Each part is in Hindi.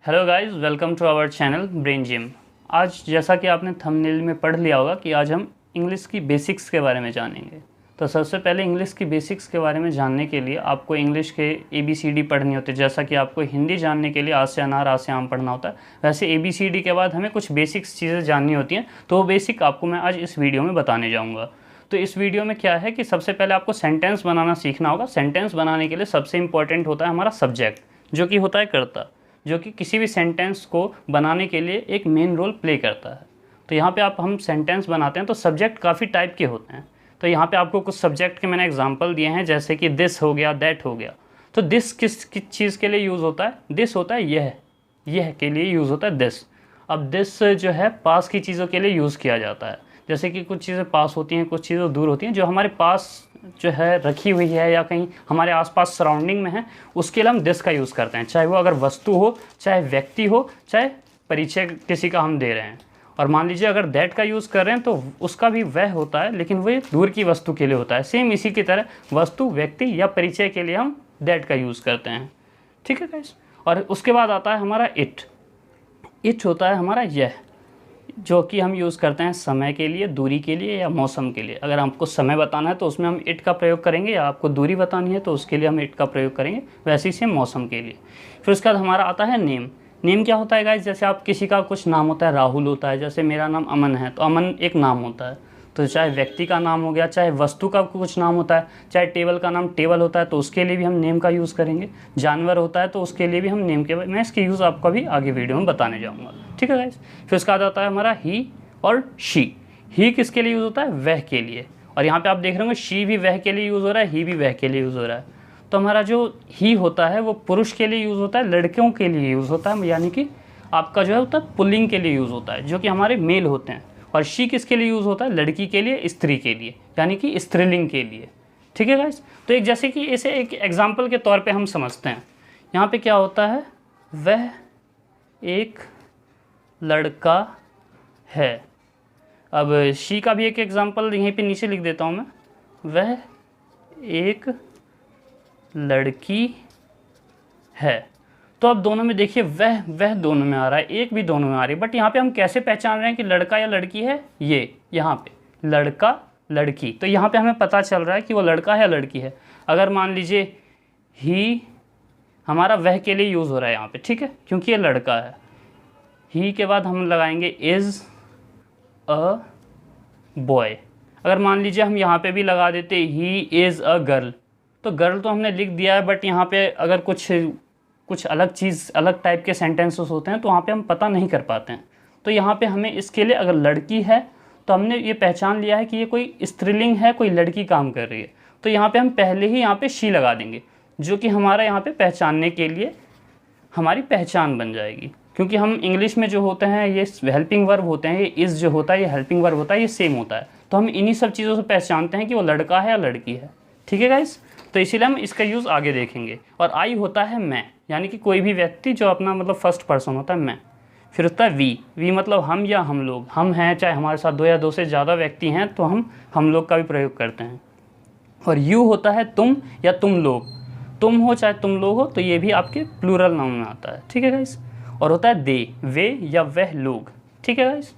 Hello guys, welcome to our channel Brain Gym. आज जैसा कि आपने थंबनेल में पढ़ लिया होगा कि आज हम इंग्लिश की बेसिक्स के बारे में जानेंगे। तो सबसे पहले इंग्लिश की बेसिक्स के बारे में जानने के लिए आपको इंग्लिश के ABCD पढ़नी होती है। जैसा कि आपको हिंदी जानने के लिए आ से अनार आ से आम पढ़ना होता है, वैसे ABCD के बाद हमें कुछ बेसिक्स चीज़ें जाननी होती हैं। तो वो बेसिक आपको मैं आज इस वीडियो में बताने जाऊँगा। तो इस वीडियो में क्या है कि सबसे पहले आपको सेंटेंस बनाना सीखना होगा। सेंटेंस बनाने के लिए सबसे इम्पॉर्टेंट होता है हमारा सब्जेक्ट, जो कि होता है कर्ता, जो कि किसी भी सेंटेंस को बनाने के लिए एक मेन रोल प्ले करता है। तो यहाँ पे हम सेंटेंस बनाते हैं तो सब्जेक्ट काफ़ी टाइप के होते हैं। तो यहाँ पे आपको कुछ सब्जेक्ट के मैंने एग्जांपल दिए हैं, जैसे कि दिस हो गया, दैट हो गया। तो दिस किस चीज़ के लिए यूज़ होता है? दिस होता है यह के लिए यूज़ होता है दिस। अब दिस जो है पास की चीज़ों के लिए यूज़ किया जाता है। जैसे कि कुछ चीज़ें पास होती हैं, कुछ चीज़ें दूर होती हैं, जो हमारे पास जो है रखी हुई है या कहीं हमारे आसपास सराउंडिंग में है, उसके लिए हम दिस का यूज़ करते हैं। चाहे वो अगर वस्तु हो, चाहे व्यक्ति हो, चाहे परिचय किसी का हम दे रहे हैं। और मान लीजिए अगर दैट का यूज़ कर रहे हैं तो उसका भी वह होता है, लेकिन वो दूर की वस्तु के लिए होता है। सेम इसी की तरह वस्तु, व्यक्ति या परिचय के लिए हम दैट का यूज़ करते हैं। ठीक है गाइस। और उसके बाद आता है हमारा इट। इट होता है हमारा यह, जो कि हम यूज़ करते हैं समय के लिए, दूरी के लिए या मौसम के लिए। अगर हमको समय बताना है तो उसमें हम इट का प्रयोग करेंगे, या आपको दूरी बतानी है तो उसके लिए हम इट का प्रयोग करेंगे। वैसे ही से मौसम के लिए। फिर उसके बाद हमारा आता है नेम। नेम क्या होता है गाइस? जैसे आप किसी का कुछ नाम होता है, राहुल होता है, जैसे मेरा नाम अमन है, तो अमन एक नाम होता है। तो चाहे व्यक्ति का नाम हो गया, चाहे वस्तु का कुछ नाम होता है, चाहे टेबल का नाम टेबल होता है तो उसके लिए भी हम नेम का यूज़ करेंगे। जानवर होता है तो उसके लिए भी हम नेम के, मैं इसके यूज़ आपको अभी आगे वीडियो में बताने जाऊँगा। ठीक है गाइस। फिर उसका आता है हमारा ही और शी। ही किसके लिए यूज़ होता है? वह के लिए। और यहाँ पे आप देख रहे होंगे शी भी वह के लिए यूज़ हो रहा है, ही भी वह के लिए यूज़ हो रहा है। तो हमारा जो ही होता है वो पुरुष के लिए यूज़ होता है, लड़कियों के लिए यूज़ होता है, यानी कि आपका जो है होता है पुल्लिंग के लिए यूज़ होता है, जो कि हमारे मेल होते हैं। और शी किसके लिए यूज़ होता है? लड़की के लिए, स्त्री के लिए, यानी कि स्त्रीलिंग के लिए। ठीक है गाइस। तो एक जैसे कि इसे एक एग्जाम्पल के तौर पे हम समझते हैं। यहाँ पे क्या होता है? वह एक लड़का है। अब शी का भी एक एग्जाम्पल यहीं पे नीचे लिख देता हूँ मैं। वह एक लड़की है। तो अब दोनों में देखिए, वह दोनों में आ रहा है, एक भी दोनों में आ रही है। बट यहाँ पे हम कैसे पहचान रहे हैं कि लड़का या लड़की है? ये यहाँ पे लड़का लड़की, तो यहाँ पे हमें पता चल रहा है कि वो लड़का है या लड़की है। अगर मान लीजिए ही हमारा वह के लिए यूज़ हो रहा है यहाँ पे, ठीक है, क्योंकि ये लड़का है। ही के बाद हम लगाएंगे इज़ अ बॉय। अगर मान लीजिए हम यहाँ पे भी लगा देते ही इज़ अ गर्ल, तो गर्ल तो हमने लिख दिया है, बट यहाँ पे अगर कुछ अलग चीज़, अलग टाइप के सेंटेंसेस होते हैं तो वहाँ पे हम पता नहीं कर पाते हैं। तो यहाँ पे हमें इसके लिए, अगर लड़की है तो हमने ये पहचान लिया है कि ये कोई स्त्रीलिंग है, कोई लड़की काम कर रही है, तो यहाँ पे हम पहले ही यहाँ पे शी लगा देंगे, जो कि हमारा यहाँ पे पहचानने के लिए हमारी पहचान बन जाएगी। क्योंकि हम इंग्लिश में जो होते हैं ये हेल्पिंग वर्ब होते हैं, ये इज़ जो होता है ये हेल्पिंग वर्ब होता है, ये सेम होता है। तो हम इन्हीं सब चीज़ों से पहचानते हैं कि वो लड़का है या लड़की है। ठीक है गाइस। तो इसीलिए हम इसका यूज़ आगे देखेंगे। और आई होता है मैं, यानी कि कोई भी व्यक्ति जो अपना मतलब फर्स्ट पर्सन होता है, मैं। फिर होता है वी मतलब हम या हम लोग, हम हैं, चाहे हमारे साथ दो या दो से ज़्यादा व्यक्ति हैं तो हम लोग का भी प्रयोग करते हैं। और यू होता है तुम या तुम लोग, तुम हो चाहे तुम लोग हो, तो ये भी आपके प्लूरल नाउन में आता है। ठीक है गाइस। और होता है दे, वे या वह लोग। ठीक है गाइस।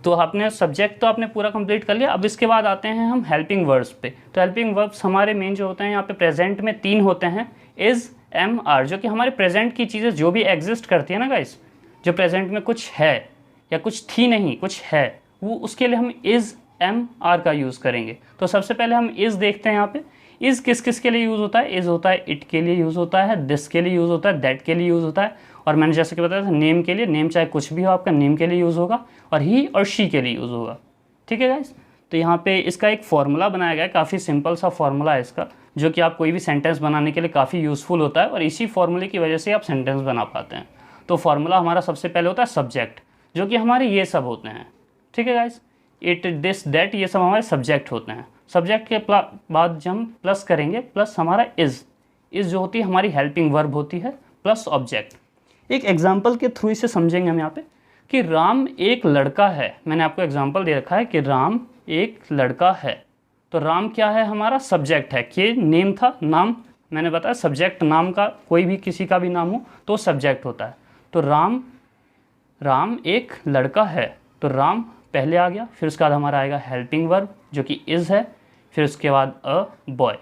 तो आपने सब्जेक्ट तो आपने पूरा कंप्लीट कर लिया। अब इसके बाद आते हैं हम हेल्पिंग वर्ब्स पे। तो हेल्पिंग वर्ब्स हमारे मेन जो होते हैं यहाँ पे प्रेजेंट में 3 होते हैं, इज़, एम, आर, जो कि हमारे प्रेजेंट की चीज़ें जो भी एग्जिस्ट करती है ना गाइस, जो प्रेजेंट में कुछ है या कुछ थी नहीं, कुछ है, वो उसके लिए हम इज़, एम, आर का यूज़ करेंगे। तो सबसे पहले हम इज़ देखते हैं। यहाँ पे इज़ किस किस के लिए यूज़ होता है? इज़ होता है इट के लिए यूज़ होता है, दिस के लिए यूज़ होता है, दैट के लिए यूज़ होता है, और मैंने जैसे कि बताया था नेम के लिए, नेम चाहे कुछ भी हो आपका, नेम के लिए यूज़ होगा, और ही और शी के लिए यूज़ होगा। ठीक है गाइस। तो यहाँ पे इसका एक फॉर्मूला बनाया गया है, काफ़ी सिंपल सा फॉर्मूला है इसका, जो कि आप कोई भी सेंटेंस बनाने के लिए काफ़ी यूज़फुल होता है, और इसी फॉर्मूले की वजह से आप सेंटेंस बना पाते हैं। तो फॉर्मूला हमारा सबसे पहले होता है सब्जेक्ट, जो कि हमारे ये सब होते हैं। ठीक है गाइस। इट, दिस, दैट, ये सब हमारे सब्जेक्ट होते हैं। सब्जेक्ट के बाद जब हम प्लस करेंगे, प्लस हमारा इज़ जो होती है हमारी हेल्पिंग वर्ब होती है, प्लस ऑब्जेक्ट। एक एग्जाम्पल के थ्रू इसे समझेंगे हम यहाँ पे कि राम एक लड़का है। मैंने आपको एग्जाम्पल दे रखा है कि राम एक लड़का है। तो राम क्या है? हमारा सब्जेक्ट है। कि नेम था, नाम मैंने बताया, सब्जेक्ट नाम का कोई भी किसी का भी नाम हो तो सब्जेक्ट होता है। तो राम एक लड़का है, तो राम पहले आ गया, फिर उसके बाद हमारा आएगा हेल्पिंग वर्ब जो कि इज़ है, फिर उसके बाद अ बॉय।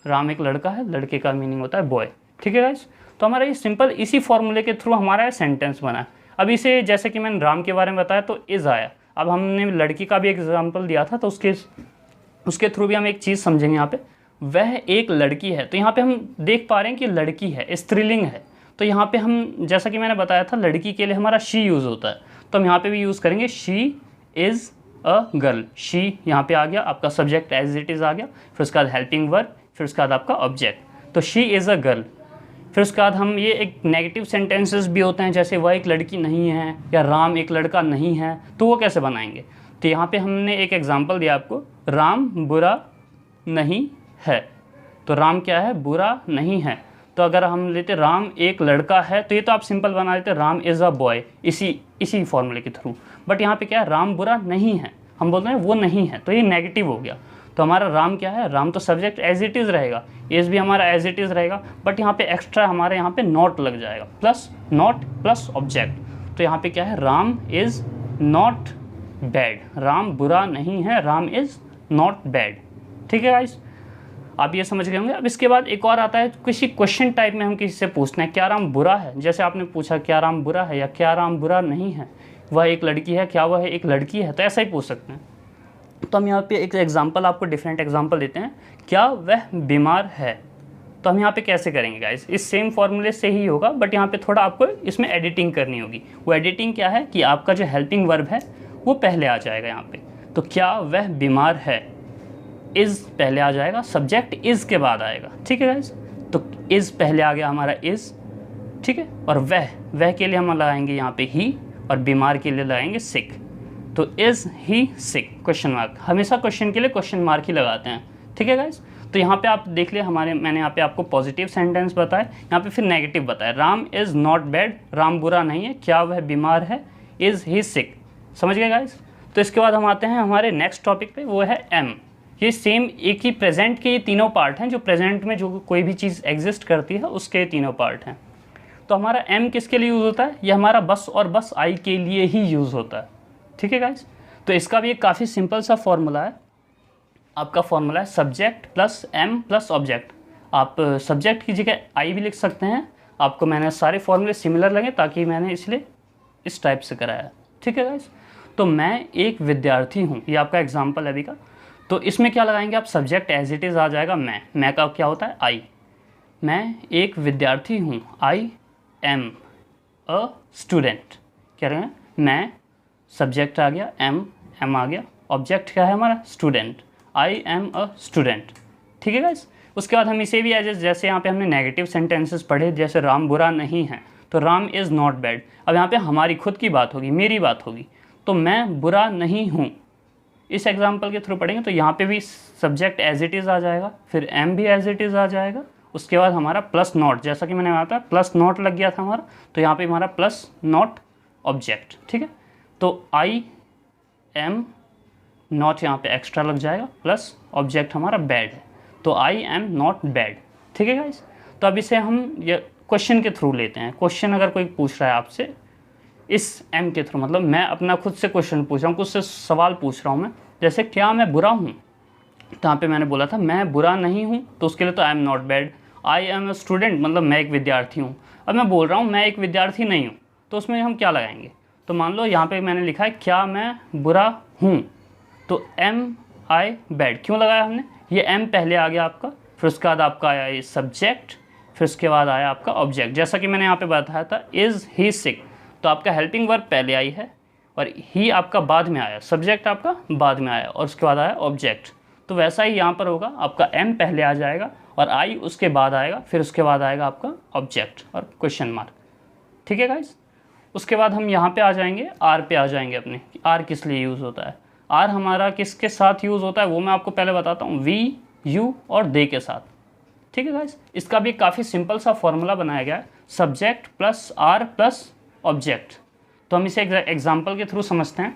राम एक लड़का है, लड़के का मीनिंग होता है बॉय। ठीक है गाइस, तो हमारा ये सिंपल इसी फॉर्मूले के थ्रू हमारा सेंटेंस बना है। अब इसे जैसे कि मैंने राम के बारे में बताया तो इज़ आया, अब हमने लड़की का भी एग्जाम्पल दिया था तो उसके थ्रू भी हम एक चीज़ समझेंगे। यहाँ पे वह एक लड़की है, तो यहाँ पे हम देख पा रहे हैं कि लड़की है, स्त्रीलिंग है, तो यहाँ पे हम जैसा कि मैंने बताया था लड़की के लिए हमारा शी यूज़ होता है, तो हम यहाँ पे भी यूज़ करेंगे she is a girl. She यहाँ पे आ गया, आपका सब्जेक्ट एज इट इज़ आ गया, फिर उसके बाद हेल्पिंग वर्ब, फिर उसके बाद आपका ऑब्जेक्ट, तो शी इज़ अ गर्ल। फिर उसके बाद हम ये एक नेगेटिव सेंटेंसेस भी होते हैं, जैसे वह एक लड़की नहीं है या राम एक लड़का नहीं है, तो वो कैसे बनाएंगे। तो यहाँ पे हमने एक एग्जांपल दिया आपको, राम बुरा नहीं है, तो राम क्या है, बुरा नहीं है। तो अगर हम लेते राम एक लड़का है, तो ये तो आप सिंपल बना लेते राम इज़ अ बॉय, इसी फॉर्मूले के थ्रू। बट यहाँ पे क्या है, राम बुरा नहीं है, हम बोलते हैं वो नहीं है, तो ये नेगेटिव हो गया। तो हमारा राम क्या है, राम तो सब्जेक्ट एज इट इज़ रहेगा, इज़ भी हमारा एज इट इज़ रहेगा, बट यहाँ पे एक्स्ट्रा हमारे यहाँ पे नॉट लग जाएगा, प्लस नॉट प्लस ऑब्जेक्ट। तो यहाँ पे क्या है, Ram is not bad, Ram बुरा नहीं है, राम इज़ नॉट बैड। ठीक है गाइस, आप ये समझ गए होंगे। अब इसके बाद एक और आता है, किसी क्वेश्चन टाइप में हम किसी से पूछते हैं क्या राम बुरा है, जैसे आपने पूछा क्या राम बुरा है या क्या राम बुरा नहीं है, वह एक लड़की है, क्या वह एक लड़की है, तो ऐसा ही पूछ सकते हैं। तो हम यहाँ पे एक एग्जांपल आपको डिफरेंट एग्जांपल देते हैं, क्या वह बीमार है, तो हम यहाँ पे कैसे करेंगे गाइस, इस सेम फॉर्मूले से ही होगा, बट यहाँ पे थोड़ा आपको इसमें एडिटिंग करनी होगी। वो एडिटिंग क्या है कि आपका जो हेल्पिंग वर्ब है वो पहले आ जाएगा यहाँ पे, तो क्या वह बीमार है, इज़ पहले आ जाएगा, सब्जेक्ट इज़ के बाद आएगा। ठीक है गाइस, तो इज़ पहले आ गया हमारा इज़, ठीक है, और वह के लिए हम लगाएंगे यहाँ पे ही, और बीमार के लिए लगाएंगे सिक, तो is he sick question mark, हमेशा क्वेश्चन के लिए क्वेश्चन मार्क ही लगाते हैं। ठीक है गाइस, तो यहाँ पे आप देख लिया मैंने यहाँ पे आपको पॉजिटिव सेंटेंस बताया, यहाँ पे फिर नेगेटिव बताया, Ram is not bad, Ram बुरा नहीं है, क्या वह बीमार है, इज़ ही सिक। समझ गए गाइस। तो इसके बाद हम आते हैं हमारे नेक्स्ट टॉपिक पे, वो है एम। ये सेम एक ही प्रेजेंट के ये तीनों पार्ट हैं, जो प्रेजेंट में जो कोई भी चीज़ एग्जिस्ट करती है उसके तीनों पार्ट हैं। तो हमारा एम किसके लिए यूज़ होता है, ये हमारा बस और बस आई के लिए ही यूज़ होता है। ठीक है गाइस, तो इसका भी एक काफ़ी सिंपल सा फॉर्मूला है, आपका फॉर्मूला है subject plus am plus object. आप सब्जेक्ट की जगह आई भी लिख सकते हैं, आपको मैंने सारे फॉर्मूले सिमिलर लगे ताकि मैंने इसलिए इस टाइप से कराया। ठीक है गाइस, तो मैं एक विद्यार्थी हूँ, ये आपका एग्जाम्पल है अभी का। तो इसमें क्या लगाएंगे आप, सब्जेक्ट एज इट इज़ आ जाएगा मैं का क्या होता है आई, मैं एक विद्यार्थी हूँ, आई एम अ स्टूडेंट। कह रहे हैं मैं, सब्जेक्ट आ गया, एम आ गया, ऑब्जेक्ट क्या है हमारा student, I am a student. ठीक है गाइस, उसके बाद हम इसे भी एज जैसे यहाँ पे हमने नेगेटिव सेंटेंसेस पढ़े, जैसे राम बुरा नहीं है तो राम इज़ नॉट बैड। अब यहाँ पे हमारी खुद की बात होगी, मेरी बात होगी, तो मैं बुरा नहीं हूँ, इस एग्जाम्पल के थ्रू पढ़ेंगे तो यहाँ पे भी सब्जेक्ट एज इट इज़ आ जाएगा, फिर एम भी एज इट इज़ आ जाएगा, उसके बाद हमारा प्लस नॉट, जैसा कि मैंने कहा था प्लस नॉट लग गया था हमारा, तो यहाँ पे हमारा प्लस नॉट ऑब्जेक्ट। ठीक है, तो आई एम नॉट यहाँ पे एक्स्ट्रा लग जाएगा, प्लस ऑब्जेक्ट हमारा बैड है, तो आई एम नॉट बैड। ठीक है गाइस, तो अब इसे हम ये क्वेश्चन के थ्रू लेते हैं। क्वेश्चन अगर कोई पूछ रहा है आपसे इस एम के थ्रू, मतलब मैं अपना खुद से क्वेश्चन पूछ रहा हूँ, खुद से सवाल पूछ रहा हूँ मैं, जैसे क्या मैं बुरा हूँ, तो यहाँ पे मैंने बोला था मैं बुरा नहीं हूँ, तो उसके लिए तो I am not bad. I am a student, मतलब मैं एक विद्यार्थी हूँ। अब मैं बोल रहा हूँ मैं एक विद्यार्थी नहीं हूँ, तो उसमें हम क्या लगाएंगे, तो मान लो यहाँ पे मैंने लिखा है क्या मैं बुरा हूँ, तो एम आई बैड क्यों लगाया हमने, ये एम पहले आ गया आपका, फिर उसके बाद आपका आया ये सब्जेक्ट, फिर उसके बाद आया आपका ऑब्जेक्ट, जैसा कि मैंने यहाँ पे बताया था इज़ ही सिक, तो आपका हेल्पिंग वर्ब पहले आई है और ही आपका बाद में आया, सब्जेक्ट आपका बाद में आया और उसके बाद आया ऑब्जेक्ट। तो वैसा ही यहाँ पर होगा, आपका एम पहले आ जाएगा और आई उसके बाद आएगा, फिर उसके बाद आएगा आपका ऑब्जेक्ट और क्वेश्चन मार्क। ठीक है गाइस, उसके बाद हम यहाँ पे आ जाएंगे, आर पे आ जाएंगे अपने, आर किस लिए यूज़ होता है। आर हमारा किसके साथ यूज़ होता है वो मैं आपको पहले बताता हूँ, वी यू और दे के साथ। ठीक है गाइस, इसका भी काफ़ी सिंपल सा फॉर्मूला बनाया गया है, subject plus are plus object. तो हम इसे एग्जाम्पल के थ्रू समझते हैं।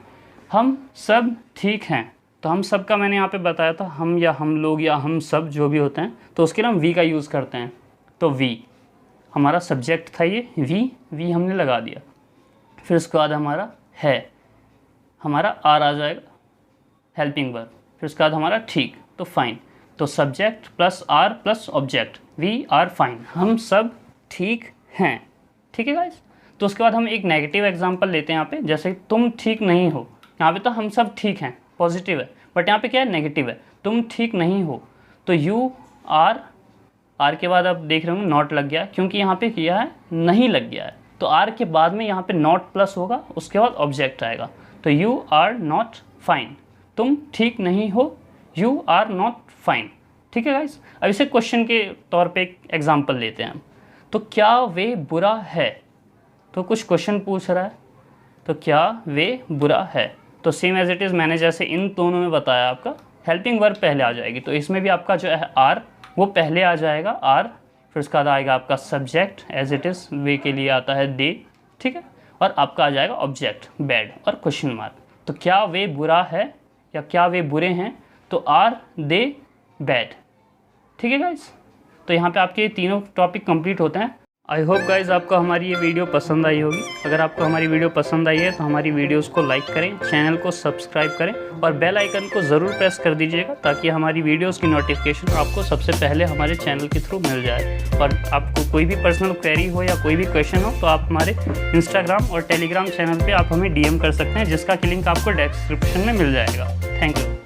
हम सब ठीक हैं, तो हम सब का मैंने यहाँ पे बताया था, हम या हम लोग या हम सब जो भी होते हैं, तो उसके लिए हम वी का यूज़ करते हैं, तो वी हमारा सब्जेक्ट था ये वी हमने लगा दिया। फिर उसके बाद हमारा है, हमारा आर आ जाएगा हेल्पिंग वर्ब। फिर उसके बाद हमारा ठीक, तो फाइन। तो subject plus are plus object, we are fine, हम सब ठीक हैं। ठीक है गाइस। तो उसके बाद हम एक नेगेटिव एग्जांपल लेते हैं यहाँ पे, जैसे तुम ठीक नहीं हो। यहाँ पे तो हम सब ठीक हैं, पॉजिटिव है, बट यहाँ पे क्या है, नेगेटिव है, तुम ठीक नहीं हो। तो यू आर के बाद आप देख रहे हो नॉट लग गया, क्योंकि यहाँ पे किया है नहीं लग गया है। तो आर के बाद में यहाँ पे नॉट प्लस होगा, उसके बाद ऑब्जेक्ट आएगा। तो यू आर नॉट फाइन, तुम ठीक नहीं हो, यू आर नॉट फाइन। ठीक है गाइस। अब इसे क्वेश्चन के तौर पे एक एग्जांपल लेते हैं हम। तो क्या वे बुरा है, तो कुछ क्वेश्चन पूछ रहा है, तो क्या वे बुरा है। तो सेम एज इट इज़ मैंने जैसे इन दोनों में बताया, आपका हेल्पिंग वर्ब पहले आ जाएगी, तो इसमें भी आपका जो है आर वो पहले आ जाएगा, आर। फिर उसका बाद आएगा आपका सब्जेक्ट, एज इट इज़ वे के लिए आता है दे। ठीक है। और आपका आ जाएगा ऑब्जेक्ट बैड और क्वेश्चन मार्क। तो क्या वे बुरा है या क्या वे बुरे हैं, तो आर दे बैड। ठीक है गाइस। तो यहाँ पे आपके तीनों टॉपिक कंप्लीट होते हैं। आई होप गाइज आपको हमारी ये वीडियो पसंद आई होगी। अगर आपको हमारी वीडियो पसंद आई है तो हमारी वीडियोस को लाइक करें, चैनल को सब्सक्राइब करें और बेल आइकन को ज़रूर प्रेस कर दीजिएगा, ताकि हमारी वीडियोस की नोटिफिकेशन आपको सबसे पहले हमारे चैनल के थ्रू मिल जाए। और आपको कोई भी पर्सनल क्वेरी हो या कोई भी क्वेश्चन हो तो आप हमारे इंस्टाग्राम और टेलीग्राम चैनल पर आप हमें DM कर सकते हैं, जिसका लिंक आपको डिस्क्रिप्शन में मिल जाएगा। Thank you.